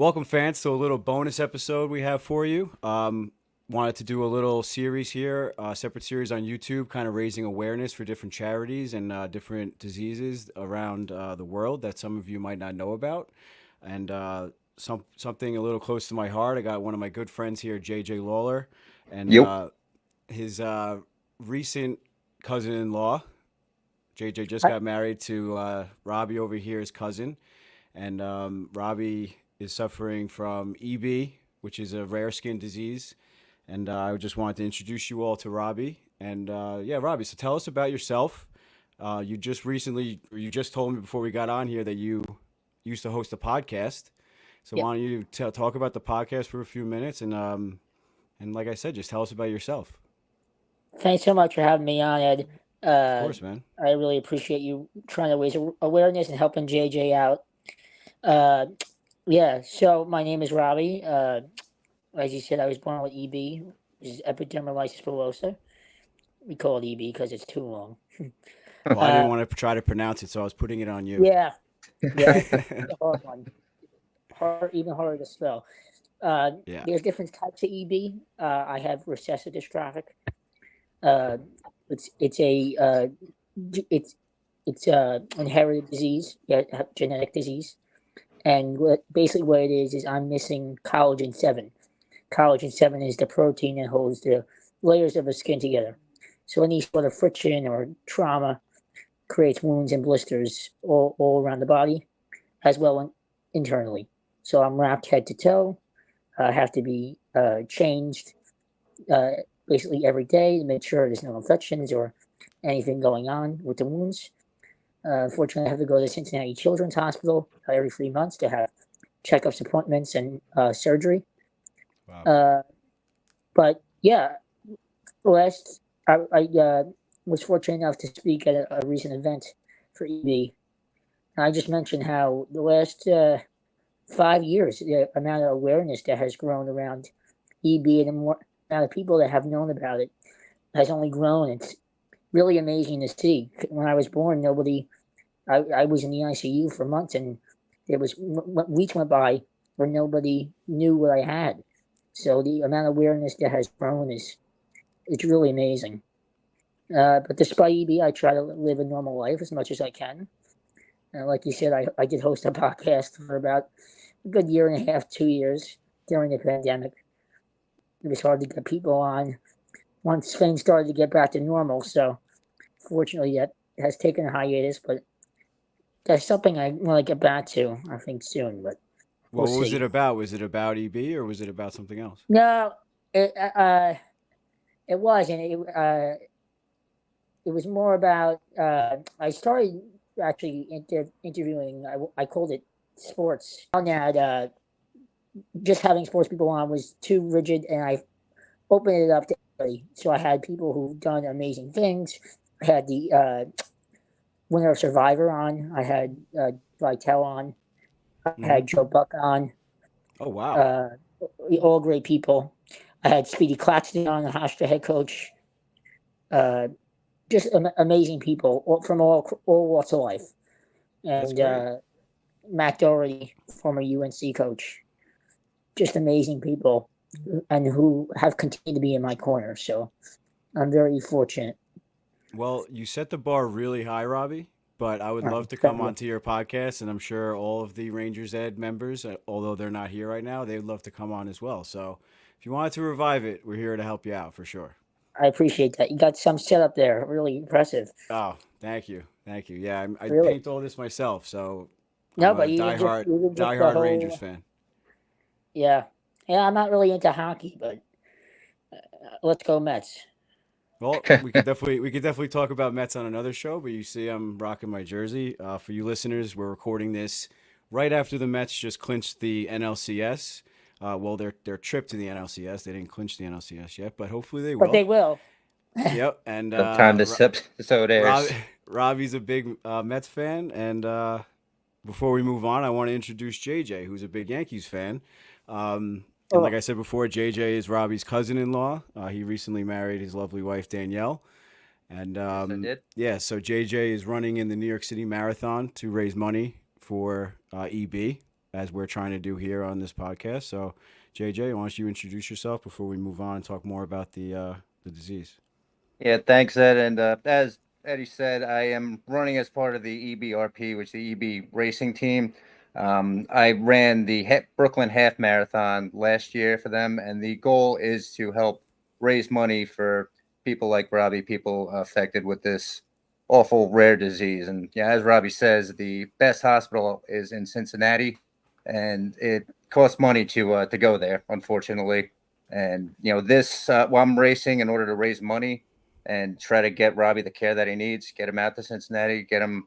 Welcome, fans, to a little bonus episode we have for you. Wanted to do a little series here, separate series on YouTube, kind of raising awareness for different charities and different diseases around the world that some of you might not know about. And something a little close to my heart. I got one of my good friends here, JJ Lawlor, and Yep. his recent cousin-in-law. JJ just Hi. got married to Robbie over here, his cousin, and Robbie is suffering from EB, which is a rare skin disease. And I just wanted to introduce you all to Robbie. And yeah, Robbie, so tell us about yourself. You just told me before we got on here that you used to host a podcast. So Yeah. why don't you talk about the podcast for a few minutes, and like I said, just tell us about yourself. Thanks so much for having me on, Ed. Of Uh, course, man. I really appreciate you trying to raise awareness and helping JJ out. Uh, yeah, so my name is Robbie. As you said, I was born with EB, which is Epidermolysis bullosa. We call it EB because it's too long. Well, I Uh, didn't want to try to pronounce it, so I was putting it on you. yeah, yeah, it's a hard one. Even harder to spell. Yeah. There's different types of EB. I have recessive dystrophic. Uh, it's a it's inherited disease, yeah, genetic disease, and basically what it is I'm missing collagen 7. Collagen 7 is the protein that holds the layers of the skin together. So any sort of friction or trauma creates wounds and blisters all around the body, as well internally. So I'm wrapped head to toe. I have to be changed uh, basically every day to make sure there's no infections or anything going on with the wounds. Unfortunately, I have to go to Cincinnati Children's Hospital every 3 months to have checkups, appointments, and surgery. Wow. But yeah, last I was fortunate enough to speak at a recent event for EB. And I just mentioned how the last 5 years, the amount of awareness that has grown around EB and the more amount of people that have known about it has only grown. It's really amazing to see. When I was born, nobody. I was in the ICU for months, and there was weeks went by where nobody knew what I had. So the amount of awareness that has grown is it's really amazing. But despite EB, I try to live a normal life as much as I can. And like you said, I did host a podcast for about a good year and a half, 2 years during the pandemic. It was hard to get people on once things started to get back to normal. So fortunately, that has taken a hiatus, but that's something I want to get back to, I think, soon, but we'll What was it see. about? Was it about EB or was it about something else? No, it wasn't. It was more about, I started actually interviewing, I called it sports. I found that just having sports people on was too rigid, and I opened it up to everybody. So I had people who've done amazing things. I had the winner of Survivor on. I had Vitel on. I Mm-hmm. had Joe Buck on. Oh, wow. Uh, all great people. I had Speedy Claxton on, the Hofstra head coach. Uh, just amazing people from all walks of life. That's And great. Matt Doherty, former UNC coach. Just amazing people, and who have continued to be in my corner. So I'm very fortunate. Well, you set the bar really high, Robbie, but I would love to Thank come you. onto your podcast, and I'm sure all of the Rangers Ed members, although they're not here right now, they would love to come on as well. So if you wanted to revive it, we're here to help you out for sure. I appreciate that. You got some set up there. Really impressive. Oh, thank you. Thank you. Yeah, I Really. paint all this myself, so I'm No, a but even just the diehard Rangers whole, fan. yeah, yeah. I'm not really into hockey, but let's go Mets. Well, we could definitely talk about Mets on another show, but you see, I'm rocking my jersey. For you listeners, we're recording this right after the Mets just clinched the NLCS. Well, their trip to the NLCS, they didn't clinch the NLCS yet, but hopefully they But will. they will. Yep, and Sometime this episode Rob, airs. Robbie's a big Mets fan, and before we move on, I want to introduce JJ, who's a big Yankees fan. And like Oh, I said before, JJ is Robbie's cousin-in-law. He recently married his lovely wife Danielle, and Yes, I did. yeah, so JJ is running in the New York City Marathon to raise money for EB. as we're trying to do here on this podcast. So, JJ, why don't you introduce yourself before we move on and talk more about the disease? Yeah, thanks, Ed. And as Eddie said, I am running as part of the EBRP, which is the EB racing team. I ran the Brooklyn Half Marathon last year for them, and the goal is to help raise money for people like Robbie, people affected with this awful rare disease. And yeah, as Robbie says, the best hospital is in Cincinnati, and it costs money to go there, unfortunately. And this while I'm racing in order to raise money and try to get Robbie the care that he needs, get him out to Cincinnati, get him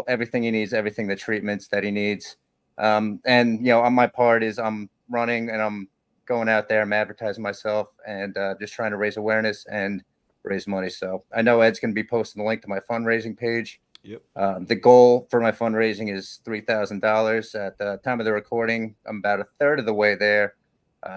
everything he needs, everything the treatments that he needs. And on my part is I'm running and I'm going out there, I'm advertising myself and just trying to raise awareness and raise money. So I know Ed's going to be posting the link to my fundraising page. Yep. The goal for my fundraising is $3,000. At the time of the recording, I'm about a third of the way there.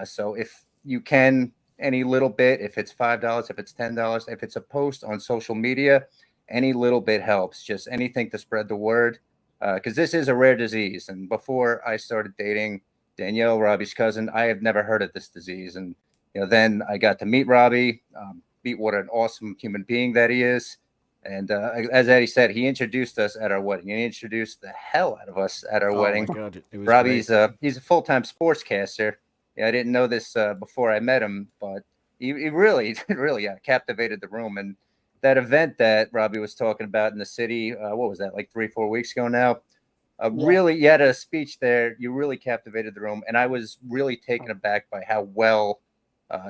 So if you can, any little bit, if it's $5, if it's $10, if it's a post on social media, any little bit helps. Just anything to spread the word, because this is a rare disease. And before I started dating Danielle, Robbie's cousin, I have never heard of this disease. And then I got to meet Robbie, meet what an awesome human being that he is. And as Eddie said, he introduced us at our wedding. He introduced the hell out of us at our Oh wedding. my God, it was Robbie's great. he's a full-time sportscaster. Yeah, I didn't know this before I met him, but he really, really captivated the room. And that event that Robbie was talking about in the city, what was that, like 3-4 weeks ago now? Yeah. Really, you had a speech there. You really captivated the room. And I was really taken aback by how well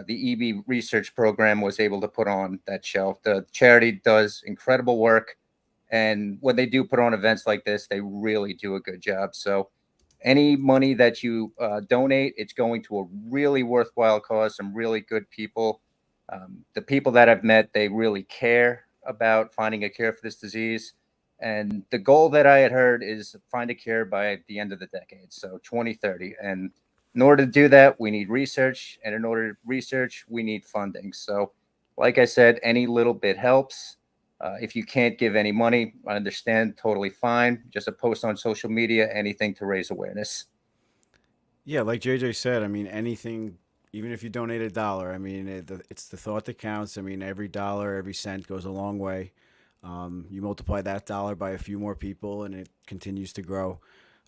the EB research program was able to put on that show. The charity does incredible work. And when they do put on events like this, they really do a good job. So any money that you donate, it's going to a really worthwhile cause, some really good people. The people that I've met, they really care about finding a cure for this disease. And the goal that I had heard is find a cure by the end of the decade, so 2030. And in order to do that, we need research. And in order to research, we need funding. So, like I said, any little bit helps. If you can't give any money, I understand, totally fine. Just a post on social media, anything to raise awareness. Yeah, like JJ said, I mean, anything, even if you donate $1, I mean, it's the thought that counts. I mean, every dollar, every cent goes a long way. You multiply that dollar by a few more people, and it continues to grow.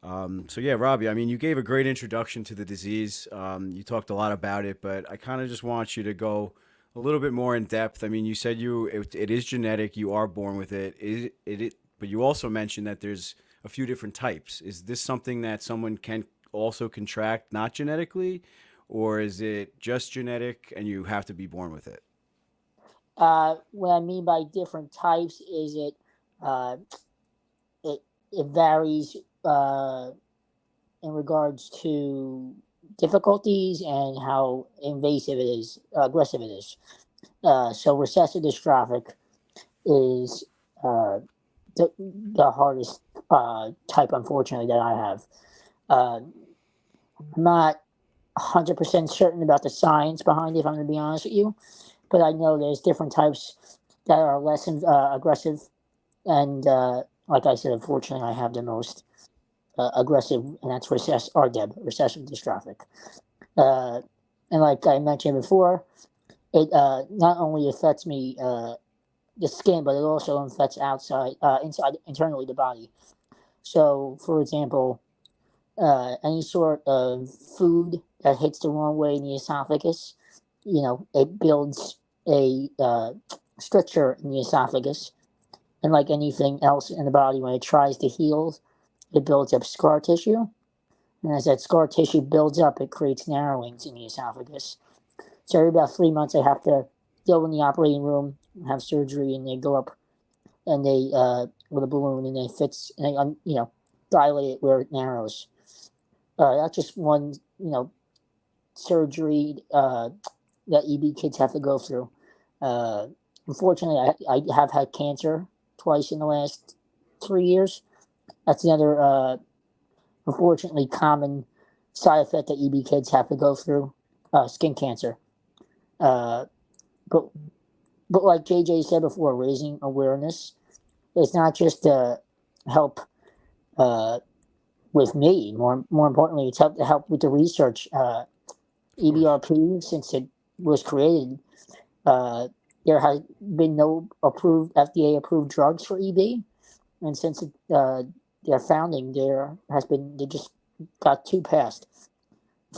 So yeah, Robbie, I mean, you gave a great introduction to the disease. You talked a lot about it, but I kind of just want you to go a little bit more in depth. I mean, you said it is genetic. You are born with it. But you also mentioned that there's a few different types. Is this something that someone can also contract not genetically, or is it just genetic and you have to be born with it? What I mean by different types is uh, it it varies in regards to difficulties and how invasive it is, aggressive it is. So recessive dystrophic is uh, the hardest type, unfortunately, that I have. Uh, I'm not 100% certain about the science behind it, if I'm going to be honest with you, but I know there's different types that are less aggressive. And like I said, unfortunately, I have the most aggressive, and that's RDEB, recessive dystrophic. Uh, and like I mentioned before, it not only affects me, the skin, but it also affects inside, internally the body. So, for example, any sort of food that hits the wrong way in the esophagus, it builds a stricture in the esophagus. And like anything else in the body, when it tries to heal, it builds up scar tissue. And as that scar tissue builds up, it creates narrowings in the esophagus. So every about 3 months, I have to go in the operating room, have surgery, and they go up and they with a balloon and they fix and they dilate it where it narrows. That's just one surgery that EB kids have to go through. Uh, Unfortunately, I have had cancer twice in the last 3 years. That's another unfortunately common side effect that EB kids have to go through. Skin cancer. Uh, but but like JJ said before, raising awareness. It's not just to help uh, with me. More importantly, it's helped to help with the research. EBRP, since it was created, there has been no approved FDA approved drugs for EB, and since their founding, they just got two passed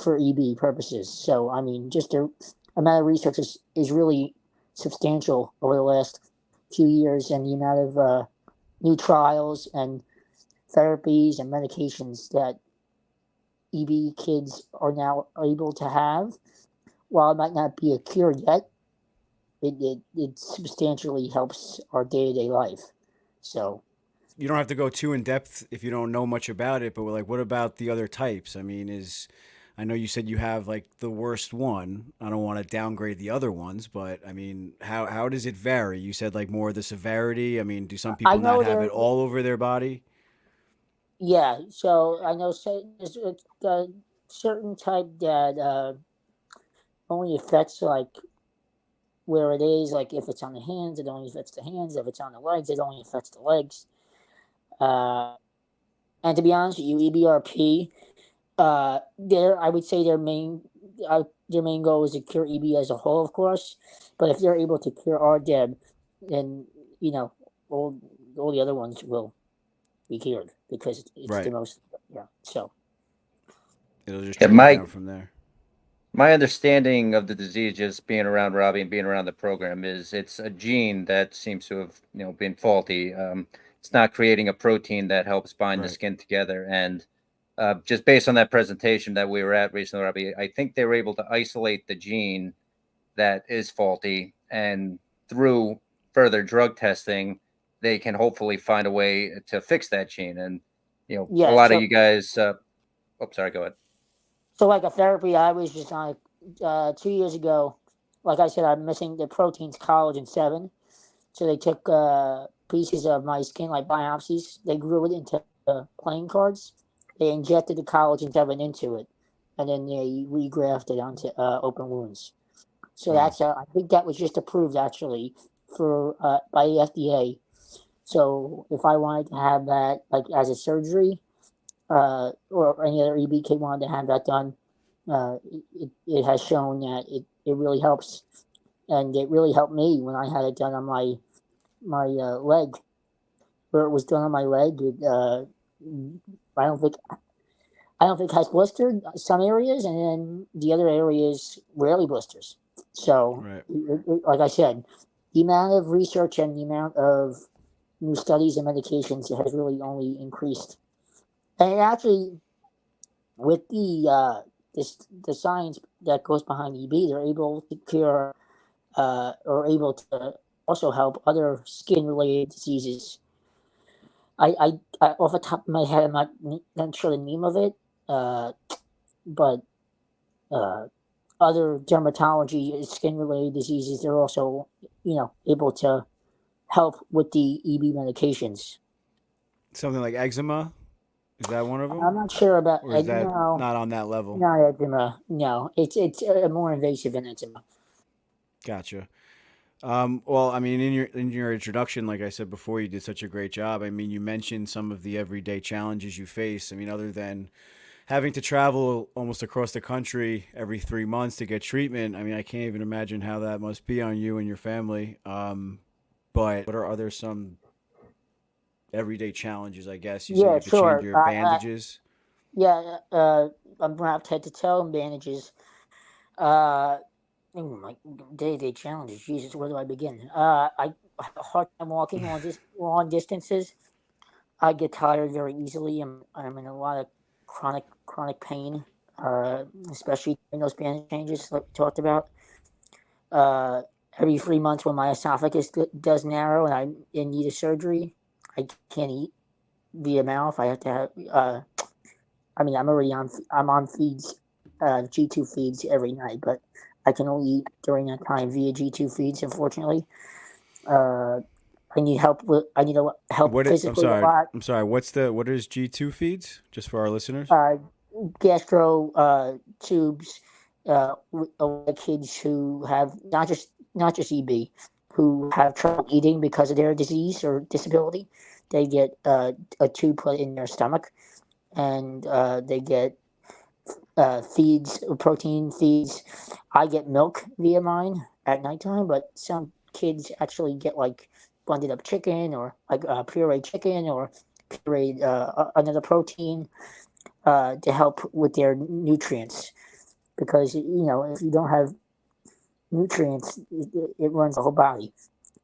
for EB purposes. So I mean, just the amount of research is really substantial over the last few years, and the amount of new trials and therapies and medications that EB kids are now able to have. While it might not be a cure yet, it substantially helps our day-to-day life. So You don't have to go too in depth if you don't know much about it, but like, what about the other types? I mean, I know you said you have like the worst one. I don't want to downgrade the other ones, but I mean, how does it vary? You said like more the severity. I mean, do some I people know not have it all over their body? yeah. So I know there's a certain type that only affects like where it is. Like if it's on the hands, it only affects the hands. If it's on the legs, it only affects the legs. And to be honest with you, EBRP, I would say their main goal is to cure EB as a whole, of course. But if they're able to cure RDEB, then all the other ones will be cured because it's the Right. most. Yeah. So It'll just Yeah, trickle down from there. my understanding of the disease, just being around Robbie and being around the program, is it's a gene that seems to have been faulty. It's not creating a protein that helps bind the Right. skin together. And just based on that presentation that we were at recently, Robbie, I think they were able to isolate the gene that is faulty, and through further drug testing, they can hopefully find a way to fix that gene. And a yeah. lot of you guys. Sorry, go ahead. So like a therapy I was just on 2 years ago. Like I said, I'm missing the proteins collagen 7. So they took pieces of my skin, like biopsies. They grew it into playing cards. They injected the collagen 7 into it, and then they regrafted onto open wounds. So Wow. I think that was just approved actually for by the FDA. So if I wanted to have that like as a surgery, or any other EB kid wanted to have that done, it has shown that it really helps, and it really helped me when I had it done on my leg, where it was done on my leg. I don't think it has blistered some areas, and then the other areas rarely blisters. So, Right. like I said, the amount of research and the amount of new studies and medications has really only increased. And actually, with the science that goes behind EB, they're able to cure or able to also help other skin related diseases. I off the top of my head, I'm not sure the name of it, but uh, other dermatology skin related diseases, they're also able to help with the EB medications. Something like eczema. Is that one of I'm them? not sure about Or is that no, not on that level? not eczema. No, it's more invasive than eczema. Gotcha. Well, I mean, in your introduction, like I said before, you did such a great job. I mean, you mentioned some of the everyday challenges you face. I mean, other than having to travel almost across the country every 3 months to get treatment, I mean, I can't even imagine how that must be on you and your family. But what are other some everyday challenges? I guess you said you Yeah, have to change sure. your bandages. Yeah, I'm wrapped head to toe in bandages. Uh, my day-to-day challenges. Jesus, where do I begin? I have a hard time walking long distances. I get tired very easily. I'm in a lot of chronic pain, especially in those bandage changes like we talked about. Uh, every 3 months when my esophagus does narrow and I need a surgery, I can't eat via mouth. I have to have. I mean, I'm on feeds, G2 feeds every night, but I can only eat during that time via G2 feeds. Unfortunately, uh, I need help What? I'm physically a sorry. lot. I'm sorry. What is G2 feeds? Just for our listeners. Uh, Gastro tubes. Kids who have not just EB, who have trouble eating because of their disease or disability, they get a tube put in their stomach, and they get feeds, protein feeds. I get milk via mine at nighttime, but some kids actually get like blended up chicken or like pureed chicken or pureed another protein to help with their nutrients. Because if you don't have nutrients, it runs the whole body.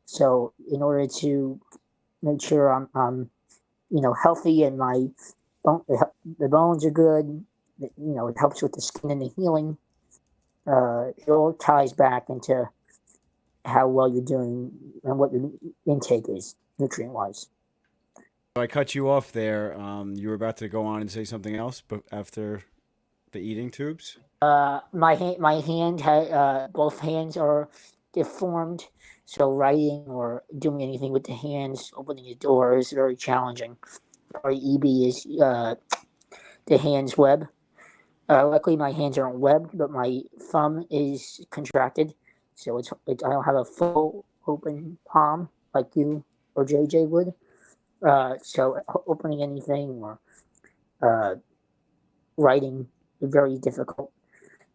So in order to make sure I'm healthy and my the bones are good, it helps with the skin and the healing. It all ties back into how well you're doing and what your intake is nutrient wise. I cut you off there. You were about to go on and say something else, but after the eating tubes. Both hands are deformed, so writing or doing anything with the hands, opening the door is very challenging. Our EB is the hands web. Luckily, my hands aren't webbed, but my thumb is contracted, so I don't have a full open palm like you or JJ would. So opening anything or uh, writing is very difficult.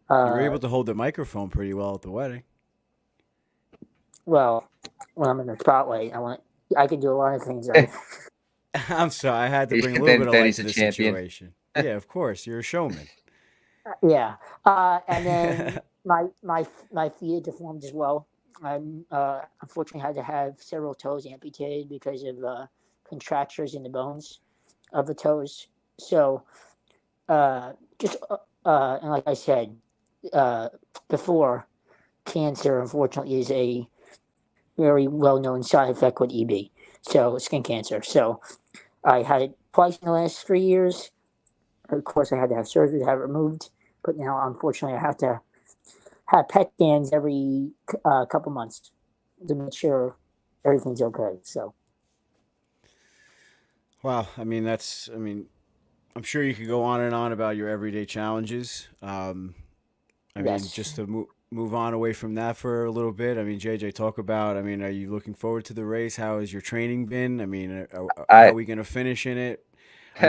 You were able to hold the microphone pretty well at the wedding. Well, when I'm in the spotlight, I can do a lot of things. Right? I'm sorry, I had to bring a little bit of light he's to a the champion. situation. Yeah, of course, you're a showman. Yeah, and then my feet are deformed as well. I unfortunately had to have several toes amputated because of contractures in the bones of the toes. So just and like I said before, cancer unfortunately is a very well known side effect with EB. So skin cancer. So I had it twice in the last 3 years. Of course, I had to have surgery to have it removed. But now, unfortunately, I have to have PET scans every couple months to make sure everything's okay. So, Wow, I'm sure you could go on and on about your everyday challenges. yes. Just to move on away from that for a little bit. JJ, talk about. Are you looking forward to the race? How has your training been? How are we going to finish in it?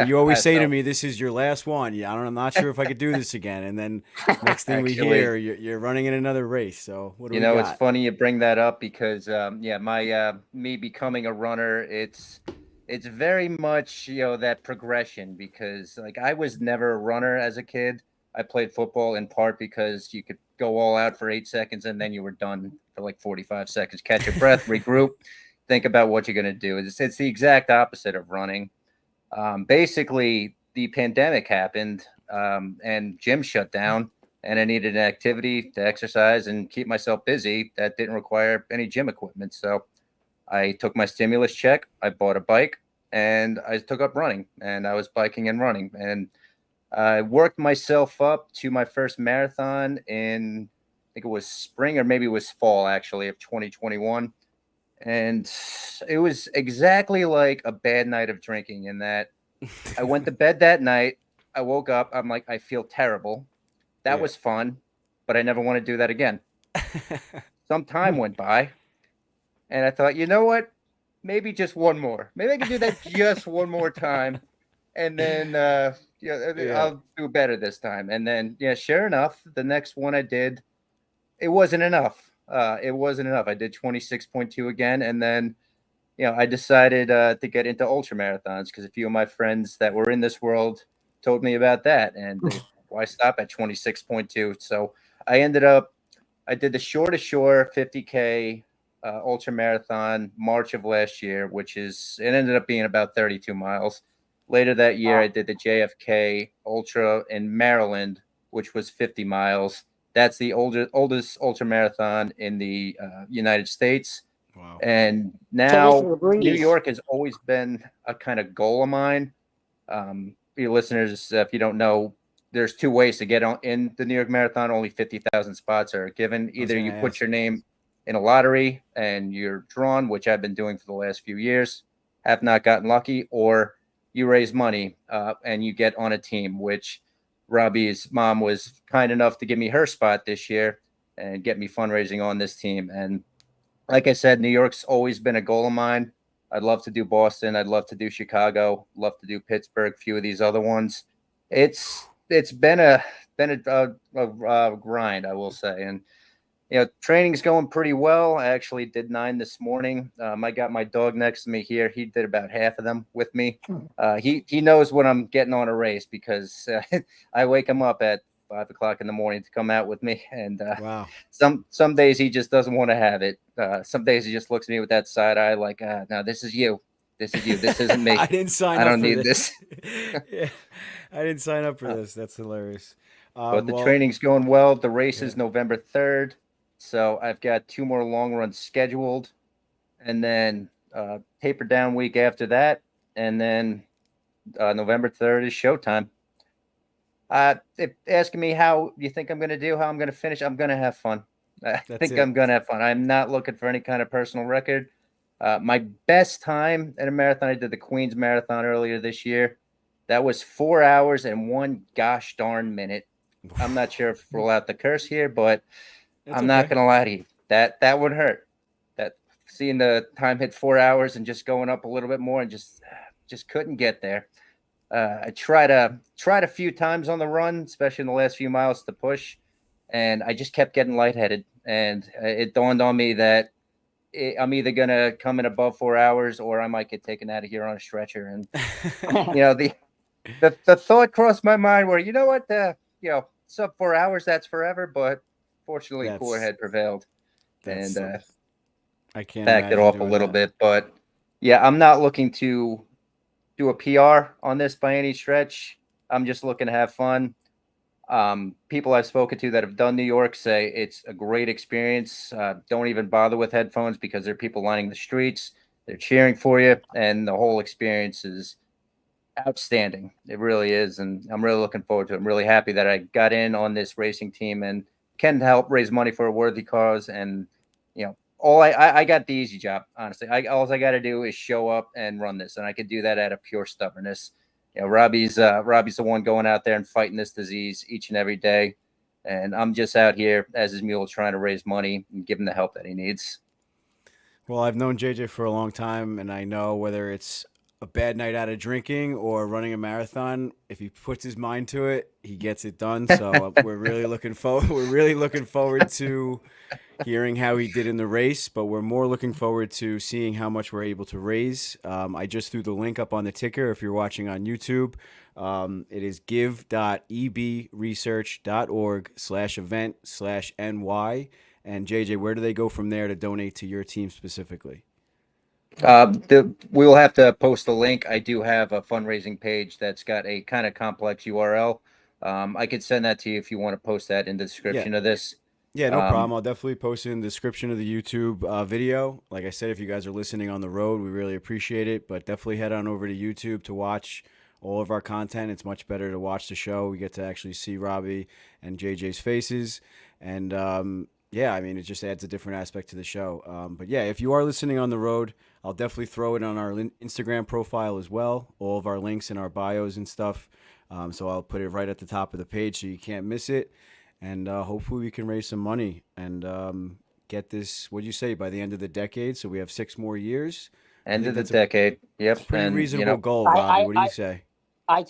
You always say to me, "This is your last one." Yeah, I'm not sure if I could do this again. And then next thing we hear, you're running in another race. So what do we got? It's funny you bring that up because my me becoming a runner, it's very much that progression because like I was never a runner as a kid. I played football in part because you could go all out for 8 seconds and then you were done for like 45 seconds, catch your breath, regroup, think about what you're gonna do. It's the exact opposite of running. Basically, the pandemic happened and gym shut down, and I needed an activity to exercise and keep myself busy that didn't require any gym equipment. So I took my stimulus check, I bought a bike, and I took up running, and I was biking and running. And I worked myself up to my first marathon in, I think it was spring or maybe it was fall actually of 2021. And it was exactly like a bad night of drinking in that I went to bed that night. I woke up. I'm like, I feel terrible. That was fun, but I never want to do that again. Some time went by, and I thought, you know what? Maybe just one more. Maybe I can do that just one more time, and then I'll do better this time. And then, sure enough, the next one I did, it wasn't enough. It wasn't enough. I did 26.2 again, and then I decided to get into ultra marathons because a few of my friends that were in this world told me about that. And why stop at 26.2? So I did the shore to shore 50K ultra marathon March of last year, it ended up being about 32 miles. Later that year, I did the JFK Ultra in Maryland, which was 50 miles. That's the oldest ultra marathon in the United States. Wow. And now New York has always been a kind of goal of mine. For your listeners, if you don't know, there's two ways to get on in the New York Marathon. Only 50,000 spots are given. Either you put your name in a lottery and you're drawn, which I've been doing for the last few years, have not gotten lucky, or you raise money and you get on a team, which Robbie's mom was kind enough to give me her spot this year and get me fundraising on this team. And like I said, New York's always been a goal of mine. I'd love to do Boston. I'd love to do Chicago. Love to do Pittsburgh. A few of these other ones. It's been a grind, I will say, and training's going pretty well. I actually did 9 this morning. I got my dog next to me here. He did about half of them with me. He knows when I'm getting on a race because I wake him up at 5 o'clock in the morning to come out with me. And Wow. Some days he just doesn't want to have it. Some days he just looks at me with that side eye like, no, this is you. This is you. This isn't me. I didn't sign I up don't for need this. Yeah, I didn't sign up for this. That's hilarious. But the Well, training's going well. The race is November 3rd. So I've got 2 more long runs scheduled, and then taper down week after that, and then November 3rd is showtime. If asking me how you think I'm going to do, how I'm going to finish, I'm going to have fun. I think it. I'm going to have fun. I'm not looking for any kind of personal record. My best time at a marathon, I did the Queens Marathon earlier this year. That was 4 hours and 1 gosh darn minute. I'm not sure if we're allowed to curse here, but I'm not going to lie to you. That would hurt. That seeing the time hit 4 hours and just going up a little bit more and just couldn't get there. I tried a few times on the run, especially in the last few miles to push, and I just kept getting lightheaded. And it dawned on me that I'm either going to come in above 4 hours or I might get taken out of here on a stretcher. And, the thought crossed my mind where, what, sub 4 hours, that's forever. But fortunately, cooler head prevailed. And I can't backed it off a little bit. But yeah, I'm not looking to do a PR on this by any stretch. I'm just looking to have fun. People I've spoken to that have done New York say it's a great experience. Don't even bother with headphones because there are people lining the streets. They're cheering for you, and the whole experience is outstanding. It really is, and I'm really looking forward to it. I'm really happy that I got in on this racing team and can help raise money for a worthy cause. And I got the easy job, honestly. All I got to do is show up and run this, and I could do that out of pure stubbornness. Robbie's the one going out there and fighting this disease each and every day, and I'm just out here as his mule trying to raise money and give him the help that he needs. Well, I've known JJ for a long time, and I know whether it's a bad night out of drinking or running a marathon, if he puts his mind to it, he gets it done. So we're really looking forward. We're really looking forward to hearing how he did in the race, but we're more looking forward to seeing how much we're able to raise. I just threw the link up on the ticker if you're watching on YouTube. It is give.ebresearch.org/event/NY. And JJ, where do they go from there to donate to your team specifically? We'll have to post a link. I do have a fundraising page that's got a kind of complex URL. I could send that to you if you want to post that in the description of this. Yeah, no problem. I'll definitely post it in the description of the YouTube video. Like I said, if you guys are listening on the road, we really appreciate it. But definitely head on over to YouTube to watch all of our content. It's much better to watch the show. We get to actually see Robbie and JJ's faces. And yeah, I mean, it just adds a different aspect to the show. But yeah, if you are listening on the road, I'll definitely throw it on our Instagram profile as well. All of our links in our bios and stuff. So I'll put it right at the top of the page so you can't miss it. And hopefully we can raise some money and get this, what'd you say, by the end of the decade? So we have 6 more years. End of the decade. Yep. Pretty reasonable goal, Robbie. What do you say? I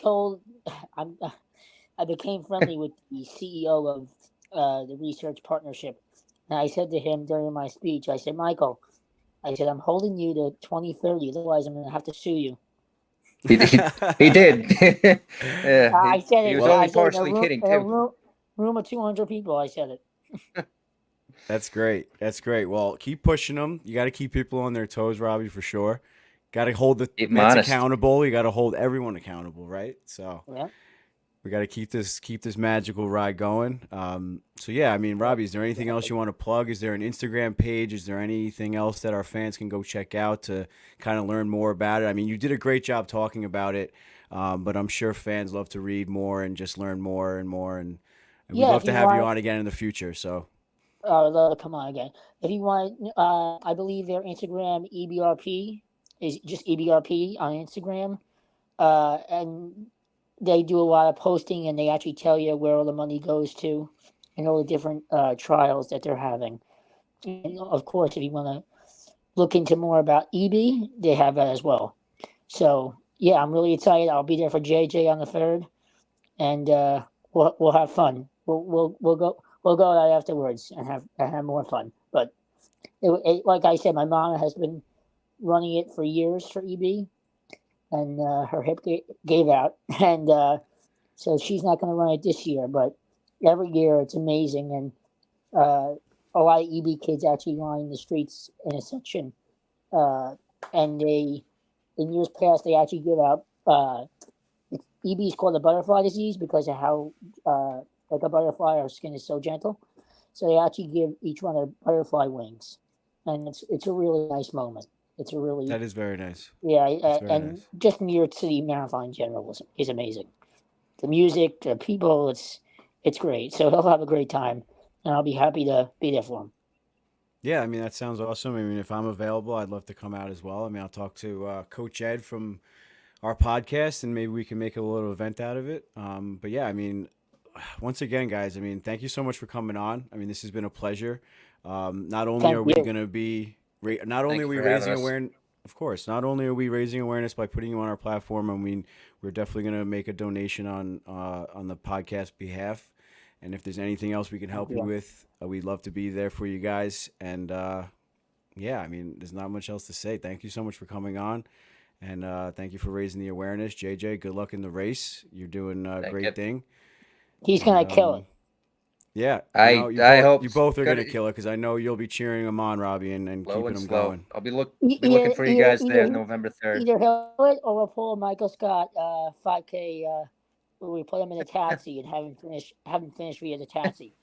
became friendly with the CEO of the research partnership. And I said to him during my speech, I said, Michael, I'm holding you to 2030. Otherwise, I'm going to have to sue you. He did. Yeah, I said it. He was only partially kidding, too. Room of 200 people, I said it. That's great. That's great. Well, keep pushing them. You got to keep people on their toes, Robbie, for sure. Got to hold the Mets accountable. You got to hold everyone accountable, right? So yeah. We got to keep this magical ride going. So yeah, I mean, Robbie, is there anything else you want to plug? Is there an Instagram page? Is there anything else that our fans can go check out to kind of learn more about it? I mean, you did a great job talking about it, but I'm sure fans love to read more and just learn more and more. And we'd love to have you on again in the future. So. I'd love to come on again. If you want, I believe their Instagram EBRP is just EBRP on Instagram, and they do a lot of posting, and they actually tell you where all the money goes to, and all the different trials that they're having. And of course, if you want to look into more about EB, they have that as well. So yeah, I'm really excited. I'll be there for JJ on the 3rd, and we'll have fun. We'll go out afterwards and have more fun. But like I said, my mom has been running it for years for EB, and her hip gave out, and so she's not going to run it this year. But every year it's amazing, and a lot of EB kids actually line the streets in a section, and they in years past they actually give out. EB is called the butterfly disease because of how like a butterfly, our skin is so gentle. So they actually give each one a butterfly wings, and it's a really nice moment. It's a really That is very nice. yeah, That's very and nice. just New York City Marathon in general is amazing. The music, the people, it's great. So he'll have a great time, and I'll be happy to be there for him. Yeah, I mean that sounds awesome. I mean, if I'm available, I'd love to come out as well. I mean, I'll talk to Coach Ed from our podcast, and maybe we can make a little event out of it. But yeah, I mean, once again, guys, I mean, thank you so much for coming on. I mean, this has been a pleasure. Not only Thank are we you. going to be, not only Thank are you we for having raising us. awareness, of course, not only are we raising awareness by putting you on our platform. I mean, we're definitely going to make a donation on the podcast behalf. And if there's anything else we can help you you. with, we'd love to be there for you guys. And yeah, I mean, there's not much else to say. Thank you so much for coming on. And thank you for raising the awareness. JJ, good luck in the race. You're doing a Thank great you. thing. He's And gonna kill it. yeah, I hope you both are good. gonna kill it because I know you'll be cheering him on, Robbie, and Low keeping and him slow. going. I'll be looking Either for you guys there either November 3rd. either he'll do it or we'll pull a Michael Scott 5K. Where we put him in a taxi and have him finish via the taxi.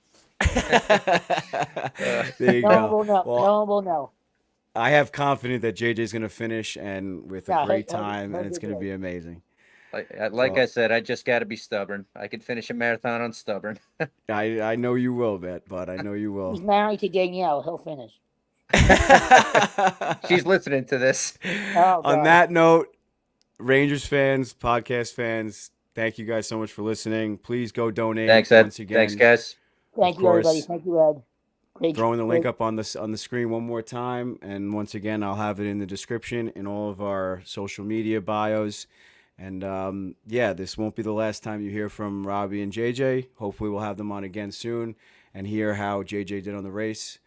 There you No one go. will know. Well, No one will know. I have confidence that JJ's gonna finish and with a No, great time, and he'll it's do gonna great. be amazing. Like So I said, I just got to be stubborn. I can finish a marathon on stubborn. I know you will, but I know you will. He's married to Danielle. He'll finish. She's listening to this. Oh On God. that note, Rangers fans, podcast fans, thank you guys so much for listening. Please go donate Thanks, Ed. once again. Thanks, guys. Thank you, everybody. course, Thank you, Ed. Great. throwing the link Great. up on the screen one more time, and once again, I'll have it in the description in all of our social media bios. And yeah, this won't be the last time you hear from Robbie and JJ. Hopefully, we'll have them on again soon and hear how JJ did on the race.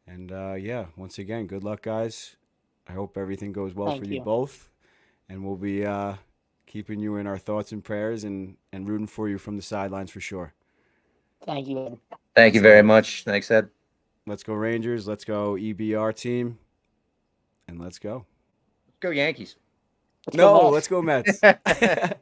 And yeah, once again, good luck, guys. I hope everything goes well Thank for you you. both, and we'll be keeping you in our thoughts and prayers and rooting for you from the sidelines for sure. Thank you, Ed. Thank you very much. Thanks, Ed. Let's go Rangers. Let's go EBR team. And let's go. Go Yankees. Let's go No, Mets. let's go Mets.